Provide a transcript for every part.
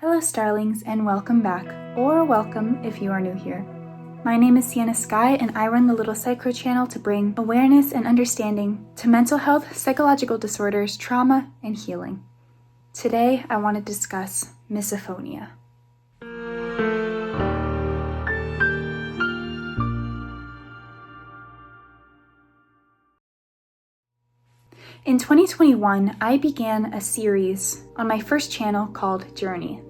Hello starlings and welcome back, or welcome if you are new here. My name is Sienna Skye and I run the Little PsyCrow channel to bring awareness and understanding to mental health, psychological disorders, trauma, and healing. Today I want to discuss misophonia. In 2021, I began a series on my first channel called Journey.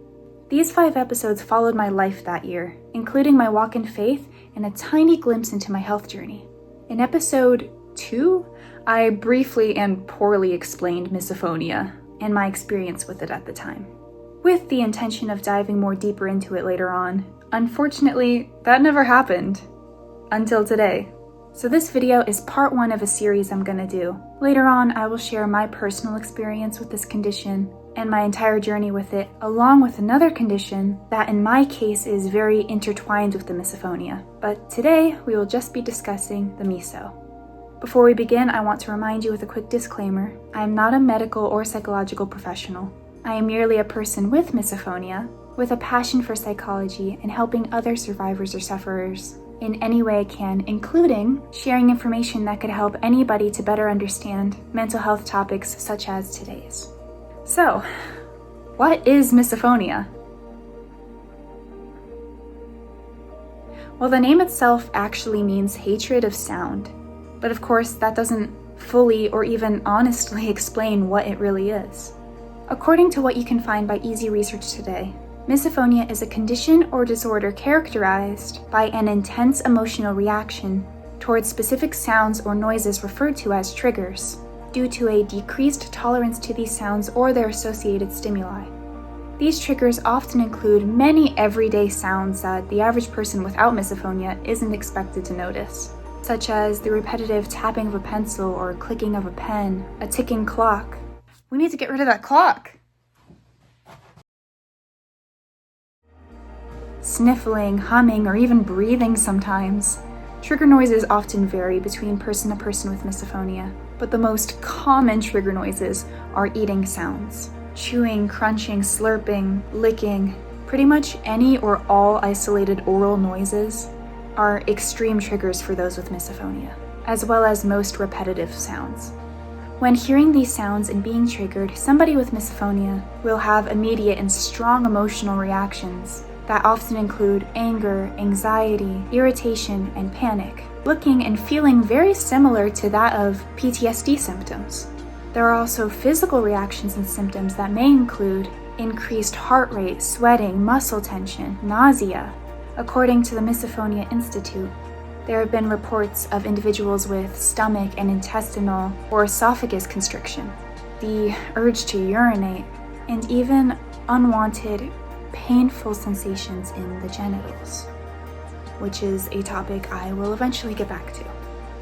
These 5 episodes followed my life that year, including my walk in faith and a tiny glimpse into my health journey. In episode 2, I briefly and poorly explained misophonia and my experience with it at the time, with the intention of diving more deeper into it later on. Unfortunately, that never happened until today. So this video is part 1 of a series I'm gonna do. Later on, I will share my personal experience with this condition and my entire journey with it, along with another condition that in my case is very intertwined with the misophonia. But today, we will just be discussing the miso. Before we begin, I want to remind you with a quick disclaimer. I am not a medical or psychological professional. I am merely a person with misophonia, with a passion for psychology and helping other survivors or sufferers in any way I can, including sharing information that could help anybody to better understand mental health topics such as today's. So, what is misophonia? Well, the name itself actually means hatred of sound, but of course that doesn't fully or even honestly explain what it really is. According to what you can find by easy research today, misophonia is a condition or disorder characterized by an intense emotional reaction towards specific sounds or noises referred to as triggers, due to a decreased tolerance to these sounds or their associated stimuli. These triggers often include many everyday sounds that the average person without misophonia isn't expected to notice, such as the repetitive tapping of a pencil or clicking of a pen, a ticking clock. We need to get rid of that clock! Sniffling, humming, or even breathing sometimes. Trigger noises often vary between person to person with misophonia, but the most common trigger noises are eating sounds. Chewing, crunching, slurping, licking, pretty much any or all isolated oral noises are extreme triggers for those with misophonia, as well as most repetitive sounds. When hearing these sounds and being triggered, somebody with misophonia will have immediate and strong emotional reactions that often include anger, anxiety, irritation, and panic, looking and feeling very similar to that of PTSD symptoms. There are also physical reactions and symptoms that may include increased heart rate, sweating, muscle tension, nausea. According to the Misophonia Institute, there have been reports of individuals with stomach and intestinal or esophagus constriction, the urge to urinate, and even unwanted painful sensations in the genitals, which is a topic I will eventually get back to.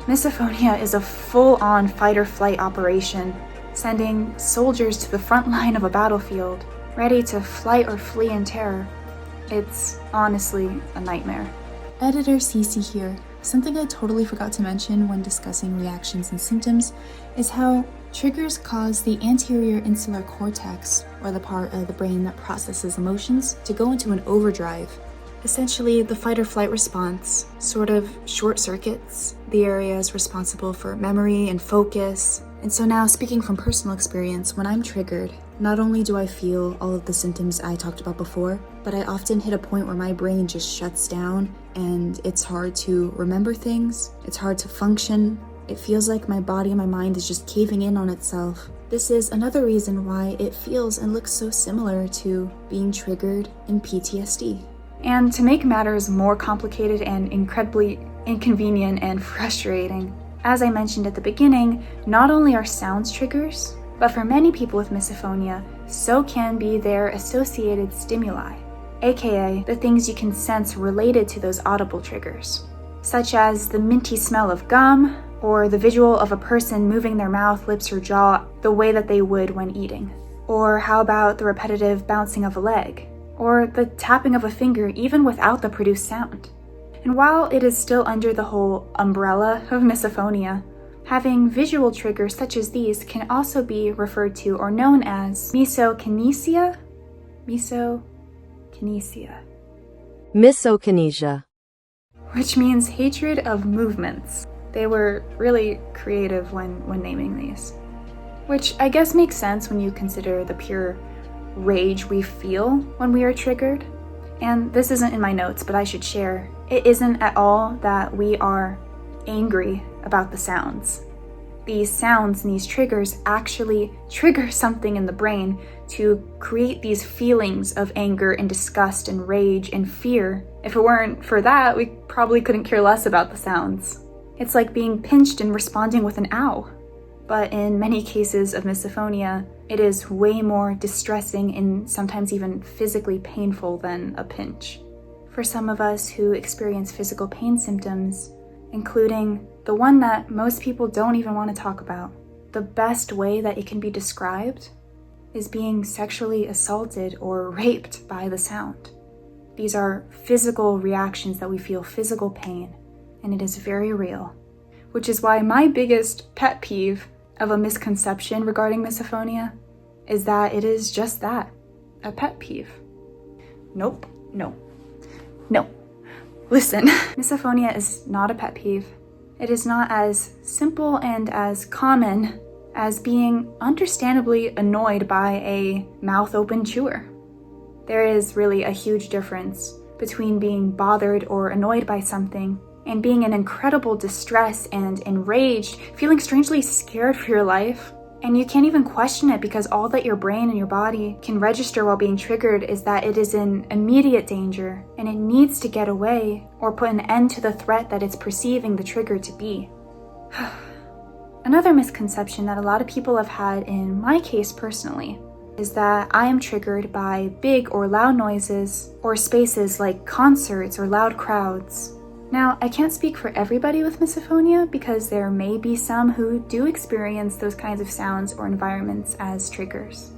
Misophonia is a full-on fight-or-flight operation, sending soldiers to the front line of a battlefield, ready to flight or flee in terror. It's honestly a nightmare. Editor Cece here. Something I totally forgot to mention when discussing reactions and symptoms is how triggers cause the anterior insular cortex, or the part of the brain that processes emotions, to go into an overdrive. Essentially, the fight or flight response sort of short circuits the areas responsible for memory and focus. And so now, speaking from personal experience, when I'm triggered, not only do I feel all of the symptoms I talked about before, but I often hit a point where my brain just shuts down and it's hard to remember things, it's hard to function. It feels like my body and my mind is just caving in on itself. This is another reason why it feels and looks so similar to being triggered in PTSD. And to make matters more complicated and incredibly inconvenient and frustrating, as I mentioned at the beginning, not only are sounds triggers, but for many people with misophonia, so can be their associated stimuli, aka the things you can sense related to those audible triggers, such as the minty smell of gum, or the visual of a person moving their mouth, lips, or jaw the way that they would when eating. Or how about the repetitive bouncing of a leg, or the tapping of a finger even without the produced sound. And while it is still under the whole umbrella of misophonia, having visual triggers such as these can also be referred to or known as misokinesia, Misokinesia, Misokinesia, which means hatred of movements. They were really creative when naming these, which I guess makes sense when you consider the pure rage we feel when we are triggered. And this isn't in my notes, but I should share. It isn't at all that we are angry about the sounds. These sounds and these triggers actually trigger something in the brain to create these feelings of anger and disgust and rage and fear. If it weren't for that, we probably couldn't care less about the sounds. It's like being pinched and responding with an ow. But in many cases of misophonia, it is way more distressing and sometimes even physically painful than a pinch. For some of us who experience physical pain symptoms, including the one that most people don't even want to talk about, the best way that it can be described is being sexually assaulted or raped by the sound. These are physical reactions that we feel, physical pain, and it is very real. Which is why my biggest pet peeve of a misconception regarding misophonia is that it is just that, a pet peeve. Nope, no. Listen, misophonia is not a pet peeve. It is not as simple and as common as being understandably annoyed by a mouth-open chewer. There is really a huge difference between being bothered or annoyed by something and being in incredible distress and enraged, feeling strangely scared for your life. And you can't even question it because all that your brain and your body can register while being triggered is that it is in immediate danger and it needs to get away or put an end to the threat that it's perceiving the trigger to be. Another misconception that a lot of people have had in my case personally is that I am triggered by big or loud noises or spaces like concerts or loud crowds. Now, I can't speak for everybody with misophonia because there may be some who do experience those kinds of sounds or environments as triggers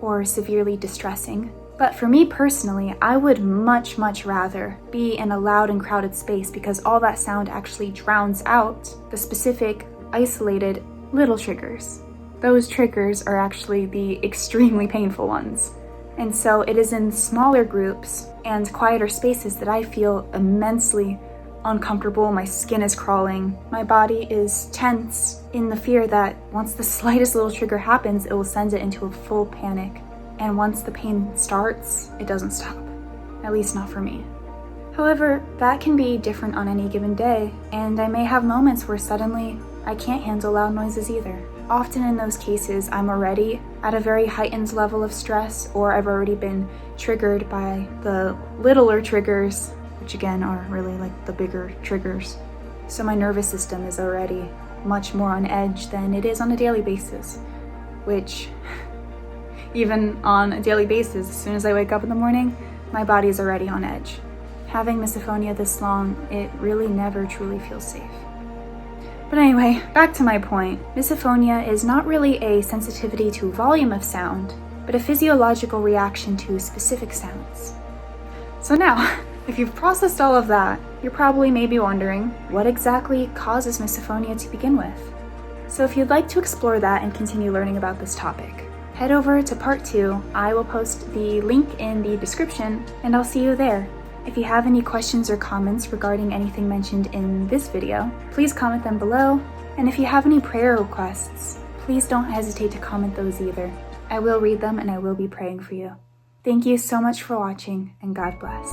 or severely distressing. But for me personally, I would much rather be in a loud and crowded space because all that sound actually drowns out the specific, isolated little triggers. Those triggers are actually the extremely painful ones. And so it is in smaller groups and quieter spaces that I feel immensely uncomfortable, my skin is crawling, my body is tense in the fear that once the slightest little trigger happens, it will send it into a full panic. And once the pain starts, it doesn't stop. At least not for me. However, that can be different on any given day, and I may have moments where suddenly I can't handle loud noises either. Often in those cases, I'm already at a very heightened level of stress, or I've already been triggered by the littler triggers, which again are really like the bigger triggers. So my nervous system is already much more on edge than it is on a daily basis, which even on a daily basis, as soon as I wake up in the morning, my body is already on edge. Having misophonia this long, it really never truly feels safe. But anyway, back to my point. Misophonia is not really a sensitivity to volume of sound, but a physiological reaction to specific sounds. So now, if you've processed all of that, you're probably maybe wondering, what exactly causes misophonia to begin with? So if you'd like to explore that and continue learning about this topic, head over to part 2. I will post the link in the description, and I'll see you there. If you have any questions or comments regarding anything mentioned in this video, please comment them below. And if you have any prayer requests, please don't hesitate to comment those either. I will read them and I will be praying for you. Thank you so much for watching, and God bless.